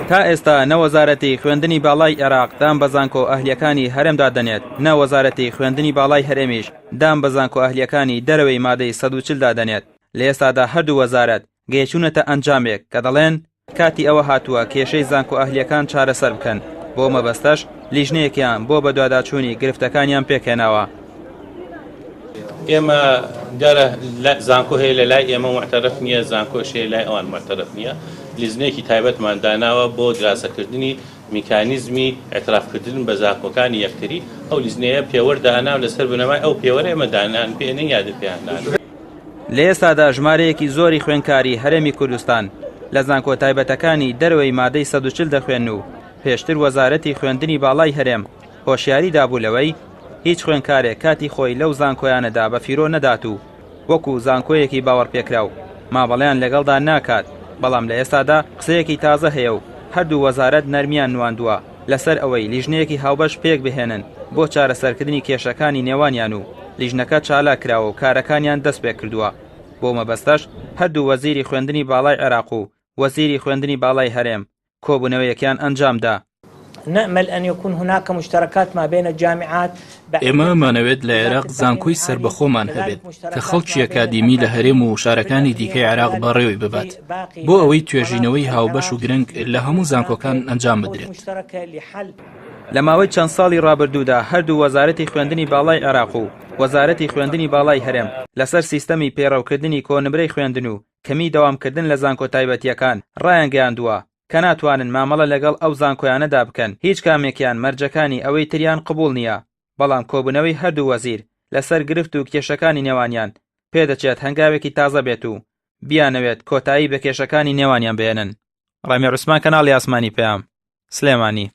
تا ئێستا نەوەزارەتی خوێندنی باڵای عێراق دام بە زانکۆ ئەهلیەکانی هەرێمدا دەنێت، نەوەزارەتی خوێندنی باڵای هەرێمیش دام بە زانکۆ ئەهلیەکانی دەرەوەی مادەی 140دا دەنێت. لە ئێستادا هەردوو وەزارەت گەیشتونەتە ئەنجامێک کە دەڵێن کاتی ئەوە هاتووە کێشەی زانکۆ ئەهلیەکان چارەسەر بکەن. بۆ مەبەستەش لیژنەیەکیان بۆ بە دواداچوونی گرفتەکانیان پێکهێناوە. ئێمە گەرە زانکۆ هەیە لە لای ئێمە معتەرەف نییە، زانکۆشەیە لای ئەوان معتەرەف نییە. لیزنێکی تایبەتمان داناوە بۆ دراسەکردنی میکانیزمی ئەترافکردن بە زانکۆکانی یەکتری. ئەو لیزنەیە پێوەرداناو لەسەر بنەمای ئەو پێوەرە ئێمە دانان پێێنە یادە پێیاندان. لە ئێستادا ژمارەیەکی زۆری خوێندکاری هەرێمی کوردستان لە زانکۆ تایبەتەکانی دەرەوەی مادەی 140 دەخوێن و پێشتر وەزارەتی خوێندنی باڵای هەرێم هۆشیاری دابوو هیچ خوێندکارێک کاتی خۆی لەو زانکۆیانەدا بە فیرۆ نەدات و وەکو زانکۆیەکی باوەڕپێکراو مابەڵیان لەگەڵدا ناکات. بەڵام لە ئێستادا قسەیەکی تازە هەیە و هەردوو وەزارەت نەرمیان نواندووە لەسەر ئەوەی لیژنەیەکی هاوبەش پێک بهێنن بۆ چارەسەرکردنی کێشەکانی نێوانیان و لیژنەکە چالاک کراوە و کارەکانیان دەست پێ کردووە. بۆ مەبەستەش هەردوو وەزیری خوێندنی باڵای عێراق و وەزیری خوێندنی باڵای هەرێم کۆبوونەوەیەکیان ئەنجامدا. نأمل أن يكون هناك مشتركات ما بين الجامعات. ئێمە مانەوێت لە عێراق زانکۆی سربەخۆمان هەبێت کە خەڵکی ئەکادیمی لە هەرێم و شارەکانی دیکەی عێراق بەڕێوەی ببات بۆ ئەوەی توێژینەوەی هاوبەش و گرنگ لە هەموو زانکۆکان ئەنجام بدرێت. لە ماوەی چەند ساڵی ڕابردوودا هەردوو وەزارەتی خوێندنی باڵای عێراق و وەزارەتی خوێندنی باڵای هەرێم لەسەر سیستەمی پێڕەوکردنی کۆنبرەی خوێندن و کەمی دەوامکردن لە زانکۆ تایبەتیەکان ڕایانگەیاندووە کە ناتوانن مامەڵە لەگەڵ ئەو زانکۆیانەدا بکەن. هیچ کامێکیان مەرجەکانی ئەوەی تریان قبول نییە. بەڵام کۆبوونەوەی هەردوو وەزیر لەسەر گرفت و کێشەکانی نێوانیان پێدەچێت هەنگاوێکی تازە بێت و بیانەوێت کۆتایی بە کێشەکانی نێوانیان بێنن. ڕامێر عوسمان، کەناڵی ئاسمانی پێام، سلێمانی.